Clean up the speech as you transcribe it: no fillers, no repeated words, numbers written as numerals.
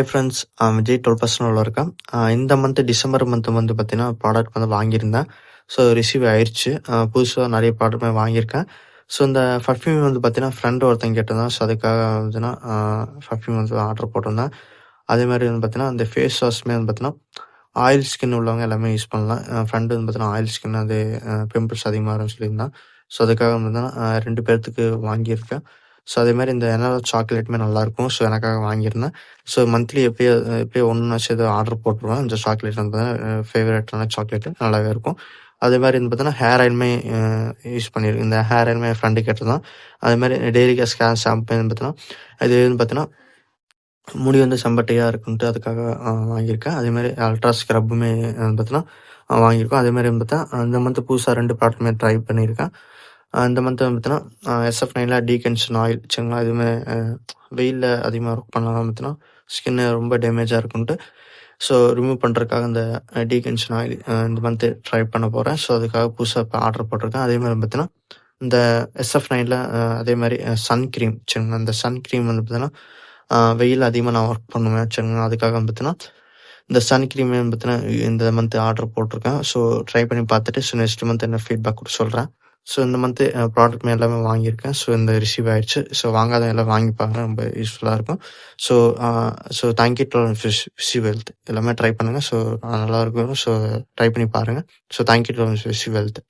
Friends, Vijay 12% இருக்கேன். இந்த month December month வந்து பார்த்தீங்கன்னா, ப்ராடக்ட் வந்து வாங்கியிருந்தேன். ஸோ ரிசீவ் ஆயிருச்சு. புதுசா நெறைய ப்ராடக்ட்மே வாங்கியிருக்கேன். ஸோ இந்த பர்ஃப்யூம் வந்து பார்த்தீங்கன்னா, ஃப்ரெண்ட் ஒருத்தன் கேட்டிருந்தான். ஸோ அதுக்காக வந்துன்னா பர்ஃப்யூம் வந்து ஆர்டர் போட்டிருந்தேன். அதேமாரி வந்து பார்த்தீங்கன்னா, அந்த ஃபேஸ் வாஷ்மே வந்து பார்த்தீங்கன்னா, ஆயில் ஸ்கின் உள்ளவங்க எல்லாமே யூஸ் பண்ணலாம். ஃப்ரெண்டு வந்து பார்த்தீங்கன்னா, ஆயில் ஸ்கின் அது பிம்பிள்ஸ் அதிகமா வரும்னு சொல்லியிருந்தான். ஸோ அதுக்காக வந்து பார்த்தீங்கன்னா, 2 பேர்த்துக்கு வாங்கியிருக்கேன். ஸோ அதேமாரி இந்த எனாலோ சாக்லேட்டுமே நல்லாயிருக்கும். ஸோ எனக்காக வாங்கியிருந்தேன். ஸோ மந்த்லி எப்படியோ ஒண்ணாச்சும் ஏதோ ஆர்டர் போட்டுருவேன். இந்த சாக்லேட் வந்து பார்த்தீங்கன்னா, ஃபேவரட்டான சாக்லேட்டு நல்லாவே இருக்கும். அதேமாரி வந்து பார்த்தீங்கன்னா, ஹேர் ஆயிலுமே யூஸ் பண்ணியிருக்கேன். இந்த ஹேர் ஆயிலுமே என் ஃப்ரெண்டு கேட்டிருந்தான். அதேமாரி டெய்லி கேர் ஷாம்பு வந்து பார்த்தீங்கன்னா, இது வந்து பார்த்தீங்கன்னா, முடி வந்து செம்பட்டையா இருக்குன்ட்டு அதுக்காக வாங்கியிருக்கேன். அதேமாரி அல்ட்ரா ஸ்க்ரப்புமே வந்து பார்த்தீங்கன்னா, வாங்கியிருக்கோம். அதேமாரி வந்து பார்த்தா, இந்த மந்த் புதுசா 2 ப்ராடக்ட்டுமே ட்ரை பண்ணியிருக்கேன். இந்த மந்த் வந்து பார்த்தீங்கன்னா, SF9ல டீகன்ஷன் ஆயில் சரிங்களா, இதுவுமே வெயில்ல அதிகமா ஒர்க் பண்ணனால பார்த்தீங்கன்னா, ஸ்கின்னு ரொம்ப டேமேஜா இருக்குன்ட்டு, ஸோ ரிமூவ் பண்றதுக்காக இந்த டீகன்ஷன் ஆயில் இந்த மந்த் ட்ரை பண்ண போறேன். ஸோ அதுக்காக புதுசா இப்ப ஆர்டர் போட்டிருக்கேன். அதேமாரி பார்த்தீங்கன்னா, இந்த SF9ல அதேமாரி சன் கிரீம் சரிங்களா, இந்த சன் கிரீம் வந்து பார்த்தீங்கன்னா, வெயில்ல அதிகமா நான் ஒர்க் பண்ணுவேன் சரிங்களா, அதுக்காக வந்து பார்த்தீங்கன்னா, இந்த சன் கிரீமே வந்து பார்த்தீங்கன்னா, இந்த மந்த் ஆர்டர் போட்டிருக்கேன். ஸோ ட்ரை பண்ணி பார்த்துட்டு, ஸோ நெக்ஸ்ட் மந்த் என்ன ஃபீட்பேக் கூட சொல்றேன். ஸோ இந்த மந்த்து ப்ராடக்ட்மே எல்லாமே வாங்கியிருக்கேன். ஸோ இந்த ரிசீவ் ஆயிடுச்சு. ஸோ வாங்காதவங்க எல்லாம் வாங்கி பாருங்க. ரொம்ப யூஸ்ஃபுல்லா இருக்கும். So thank you to wish you wealth. எல்லாமே ட்ரை பண்ணுங்க. ஸோ நல்லாயிருக்கும். ஸோ ட்ரை பண்ணி பாருங்க. So thank you to wish you wealth.